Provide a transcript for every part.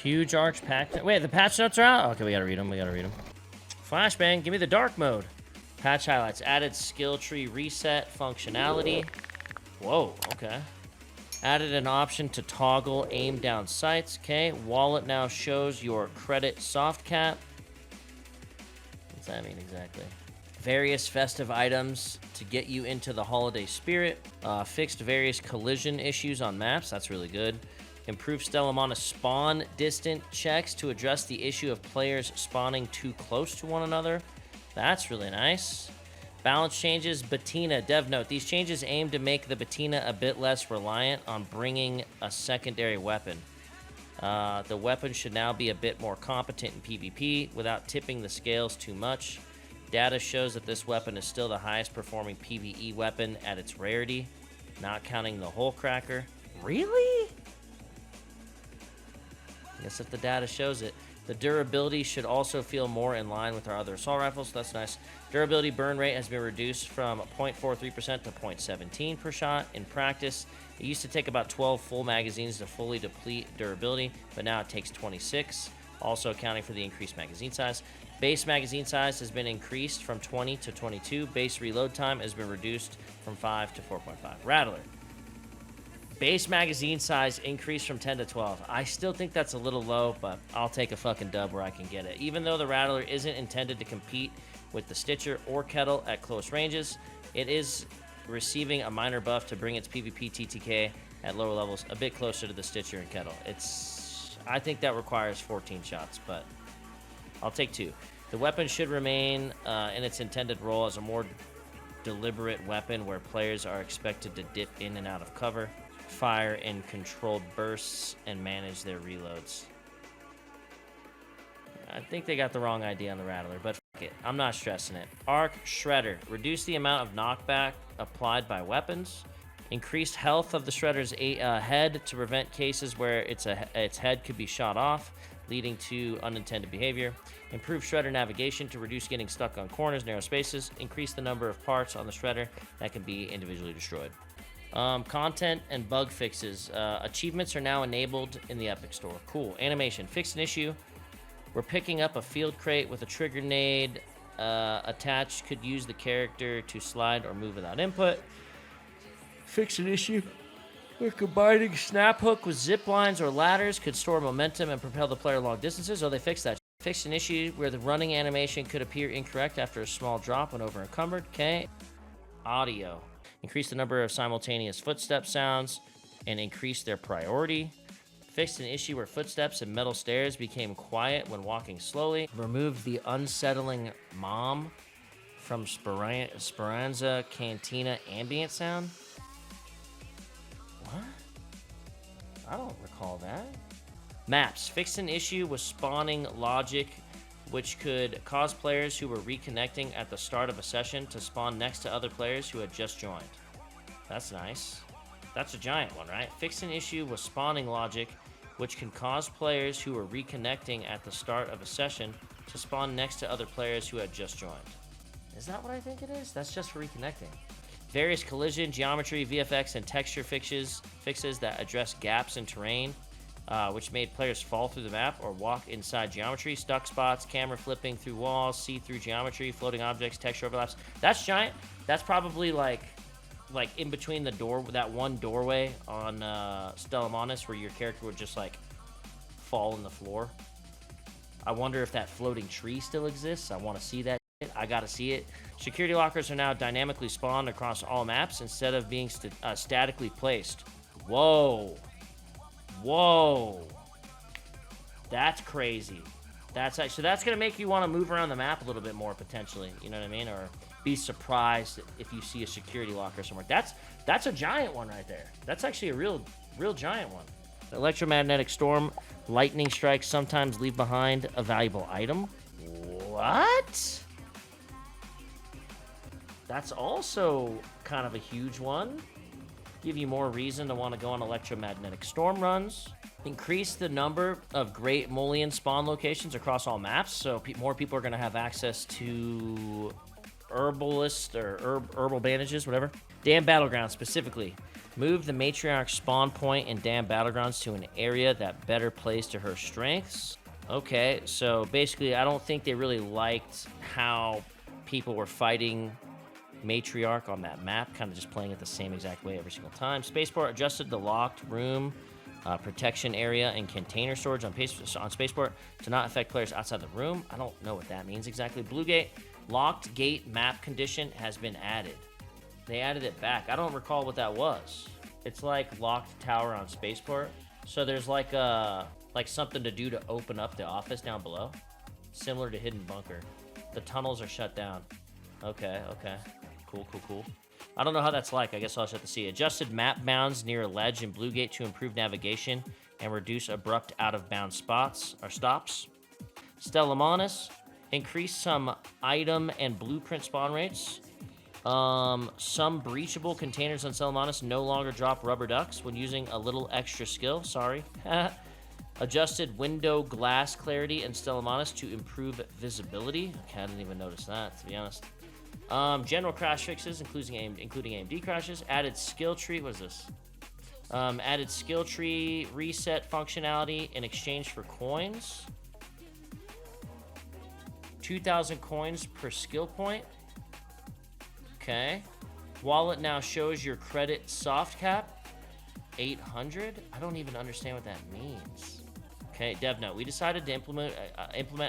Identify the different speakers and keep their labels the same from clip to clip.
Speaker 1: Huge arch pack. Wait, the patch notes are out? Okay, we gotta read them. Flashbang, give me the dark mode. Patch highlights. Added skill tree reset functionality. Whoa, okay. Added an option to toggle aim down sights. Okay. Wallet now shows your credit soft cap. What's that mean exactly? Various festive items to get you into the holiday spirit. Fixed various collision issues on maps. That's really good. Improved Stellamana spawn distant checks to address the issue of players spawning too close to one another. That's really nice. Balance changes, Betina, dev note. These changes aim to make the Betina a bit less reliant on bringing a secondary weapon. The weapon should now be a bit more competent in PvP without tipping the scales too much. Data shows that this weapon is still the highest performing PvE weapon at its rarity, not counting the hole cracker. Really? I guess if the data shows it. The durability should also feel more in line with our other assault rifles, so that's nice. Durability burn rate has been reduced from 0.43% to 0.17 per shot. In practice, it used to take about 12 full magazines to fully deplete durability, but now it takes 26, also accounting for the increased magazine size. Base magazine size has been increased from 20 to 22. Base reload time has been reduced from 5 to 4.5. Rattler. Base magazine size increased from 10 to 12. I still think that's a little low, but I'll take a fucking dub where I can get it. Even though the Rattler isn't intended to compete with the Stitcher or Kettle at close ranges, it is receiving a minor buff to bring its PvP TTK at lower levels a bit closer to the Stitcher and Kettle. I think that requires 14 shots, but I'll take 2. The weapon should remain in its intended role as a more deliberate weapon where players are expected to dip in and out of cover, fire in controlled bursts, and manage their reloads. I think they got the wrong idea on the Rattler, but fuck it. I'm not stressing it. Arc Shredder. Reduce the amount of knockback applied by weapons. Increased health of the Shredder's head to prevent cases where its head could be shot off, leading to unintended behavior. Improve Shredder navigation to reduce getting stuck on corners, narrow spaces. Increase the number of parts on the Shredder that can be individually destroyed. Content and bug fixes. Achievements are now enabled in the Epic Store. Cool. Animation. Fixed an issue. We're picking up a field crate with a trigger nade attached. Could use the character to slide or move without input. Fix an issue. We're combining snap hook with zip lines or ladders. Could store momentum and propel the player long distances. Oh, they fixed that. Fixed an issue where the running animation could appear incorrect after a small drop when over encumbered. Okay. Audio. Increase the number of simultaneous footstep sounds and increase their priority. Fixed an issue where footsteps and metal stairs became quiet when walking slowly. Removed the unsettling mom from Speranza Cantina ambient sound. What? I don't recall that. Maps. Fixed an issue with spawning logic, which could cause players who were reconnecting at the start of a session to spawn next to other players who had just joined. That's nice. That's a giant one, right? Fix an issue with spawning logic, which can cause players who are reconnecting at the start of a session to spawn next to other players who had just joined. Is that what I think it is? That's just for reconnecting. Various collision, geometry, VFX, and texture fixes that address gaps in terrain, which made players fall through the map or walk inside geometry. Stuck spots, camera flipping through walls, see-through geometry, floating objects, texture overlaps. That's giant. That's probably like in between the door, that one doorway on Stellamanis where your character would just like fall in the floor. I wonder if that floating tree still exists. I want to see that shit. I gotta see it. Security lockers are now dynamically spawned across all maps instead of being statically placed. Whoa. Whoa. That's crazy. So that's gonna make you want to move around the map a little bit more potentially. You know what I mean? Or be surprised if you see a security locker somewhere. That's a giant one right there. That's actually a real giant one. Electromagnetic storm, lightning strikes sometimes leave behind a valuable item. What? That's also kind of a huge one. Give you more reason to want to go on electromagnetic storm runs. Increase the number of great Molian spawn locations across all maps, so more people are going to have access to herbalist or herbal bandages, whatever. Damn Battleground specifically. Move the Matriarch spawn point in Damn Battlegrounds to an area that better plays to her strengths. Okay, so basically I don't think they really liked how people were fighting Matriarch on that map, kind of just playing it the same exact way every single time. Spaceport adjusted the locked room protection area and container storage on Spaceport to not affect players outside the room. I don't know what that means exactly. Blue Gate, locked gate map condition has been added. They added it back. I don't recall what that was. It's like locked tower on Spaceport. So there's like something to do to open up the office down below. Similar to Hidden Bunker. The tunnels are shut down. Okay. Cool. I don't know how that's like. I guess I'll just have to see. Adjusted map bounds near a ledge in Blue Gate to improve navigation and reduce abrupt out-of-bounds spots or stops. Stellamanus, increase some item and blueprint spawn rates. Some breachable containers on Stellamanus no longer drop rubber ducks when using a little extra skill. Sorry. Adjusted window glass clarity in Stellamanus to improve visibility. Okay, I didn't even notice that, to be honest. General crash fixes, including AMD crashes. Added skill tree. What is this? Added skill tree reset functionality in exchange for coins. 2,000 coins per skill point. Okay. Wallet now shows your credit soft cap. 800? I don't even understand what that means. Okay, dev note. We decided to implement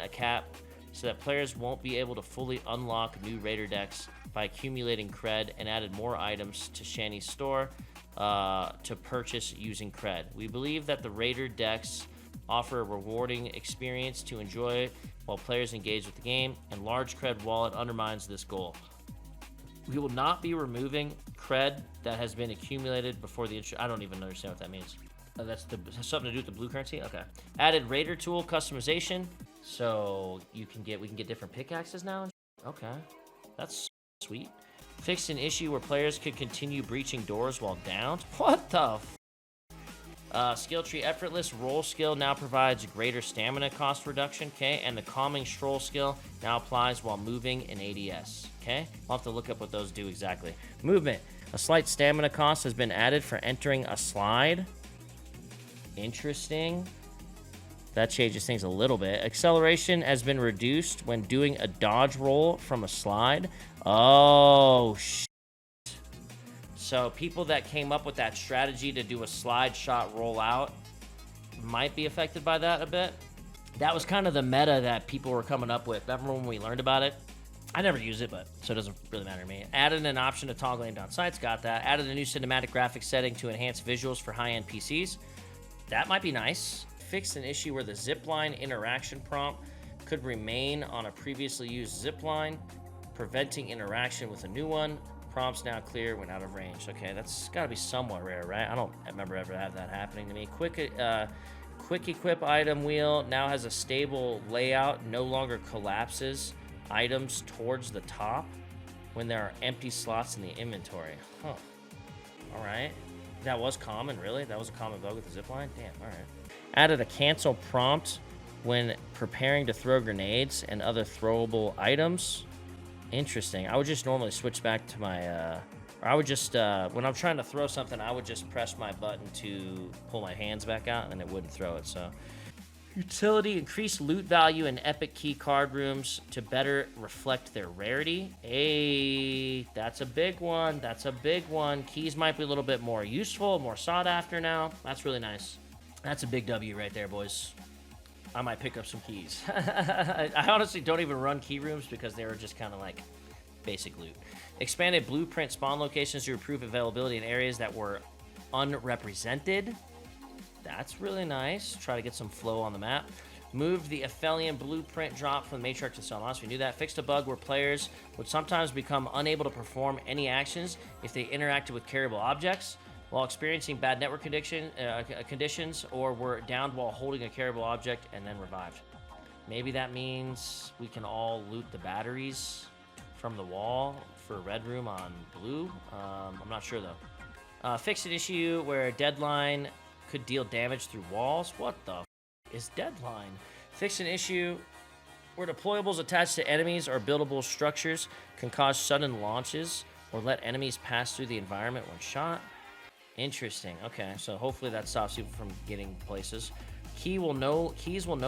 Speaker 1: a cap so that players won't be able to fully unlock new Raider decks by accumulating cred, and added more items to Shanny's store to purchase using cred. We believe that the Raider decks offer a rewarding experience to enjoy while players engage with the game, and large cred wallet undermines this goal. We will not be removing cred that has been accumulated before the intro. I don't even understand what that means. That's something to do with the blue currency? Okay. Added Raider tool customization. So we can get different pickaxes now? Okay. That's sweet. Fixed an issue where players could continue breaching doors while downed. What the skill tree effortless roll skill now provides greater stamina cost reduction, okay? And the calming stroll skill now applies while moving in ADS, okay? I'll have to look up what those do exactly. Movement. A slight stamina cost has been added for entering a slide. Interesting. That changes things a little bit. Acceleration has been reduced when doing a dodge roll from a slide. Oh, shit. So people that came up with that strategy to do a slide shot rollout might be affected by that a bit. That was kind of the meta that people were coming up with. Remember when we learned about it? I never use it, but so it doesn't really matter to me. Added an option to toggle aim down sights. Got that. Added a new cinematic graphics setting to enhance visuals for high-end PCs. That might be nice. Fixed an issue where the zipline interaction prompt could remain on a previously used zipline, preventing interaction with a new one. Prompts now clear when out of range. Okay, that's got to be somewhat rare, right? I don't remember ever have that happening to me. Quick equip item wheel now has a stable layout, no longer collapses items towards the top when there are empty slots in the inventory. Huh. All right. That was common, really? That was a common bug with the zipline? Damn, all right. Added a cancel prompt when preparing to throw grenades and other throwable items. Interesting. I would just normally switch back to my, or I would just, when I'm trying to throw something, I would just press my button to pull my hands back out and it wouldn't throw it, so. Utility, increase loot value in epic key card rooms to better reflect their rarity. Hey, that's a big one. That's a big one. Keys might be a little bit more useful, more sought after now. That's really nice. That's a big W right there, boys. I might pick up some keys. I honestly don't even run key rooms because they were just kind of like basic loot. Expanded blueprint spawn locations to improve availability in areas that were unrepresented. That's really nice. Try to get some flow on the map. Moved the Aphelion blueprint drop from the Matriarch to Stellamanus. We knew that. Fixed a bug where players would sometimes become unable to perform any actions if they interacted with carryable objects while experiencing bad network conditions, or were downed while holding a carryable object and then revived. Maybe that means we can all loot the batteries from the wall for Red Room on Blue. I'm not sure, though. Fixed an issue where Deadline could deal damage through walls. What the is Deadline? Fixed an issue where deployables attached to enemies or buildable structures can cause sudden launches or let enemies pass through the environment when shot. Interesting. Okay, so hopefully that stops people from getting places. Keys will no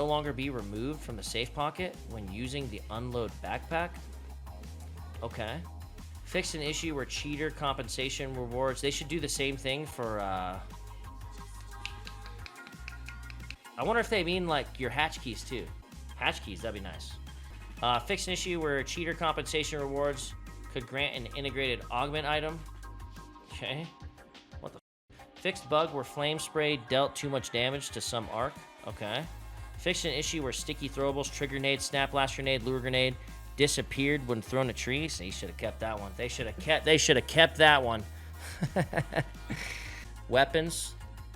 Speaker 1: longer be removed from the safe pocket when using the unload backpack. Okay. Fixed an issue where cheater compensation rewards. They should do the same thing for, I wonder if they mean, like, your hatch keys, too. Hatch keys, that'd be nice. Fixed an issue where cheater compensation rewards could grant an integrated augment item. Okay. What the Fixed bug where flame spray dealt too much damage to some arc. Okay. Fixed an issue where sticky throwables, trigger grenade, snap blast grenade, lure grenade disappeared when thrown at trees. They should have kept that one. They should have kept that one. Weapons.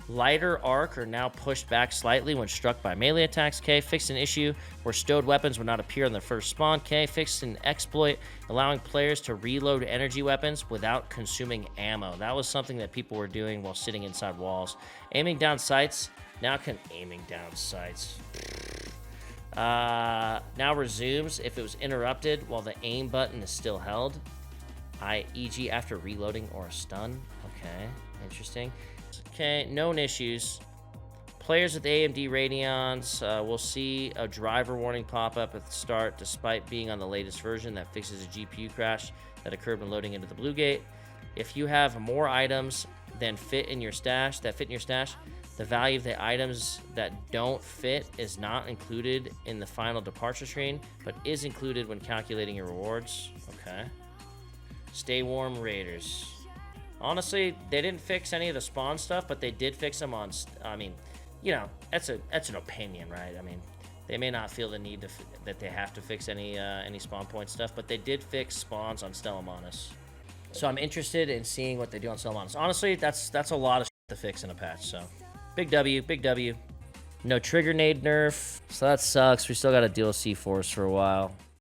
Speaker 1: Lighter arc are now pushed back slightly when struck by melee attacks. K. Fixed an issue where stowed weapons would not appear on their first spawn. K. Fixed an exploit allowing players to reload energy weapons without consuming ammo. That was something that people were doing while sitting inside walls. Aiming down sights now resumes if it was interrupted while the aim button is still held, e.g. after reloading or a stun. Okay, interesting. Okay, known issues. Players with AMD Radeons will see a driver warning pop up at the start despite being on the latest version that fixes a GPU crash that occurred when loading into the Blue Gate. If you have more items than fit in your stash, the value of the items that don't fit is not included in the final departure screen, but is included when calculating your rewards. Okay. Stay warm, Raiders. Honestly, they didn't fix any of the spawn stuff, but they did fix them on. I mean, you know, that's an opinion, right? I mean, they may not feel the need that they have to fix any spawn point stuff, but they did fix spawns on Stellamanus. So I'm interested in seeing what they do on Stellamanus. Honestly, that's a lot of shit to fix in a patch. So big W, big W. No trigger nade nerf, so that sucks. We still got to deal with C4s for a while.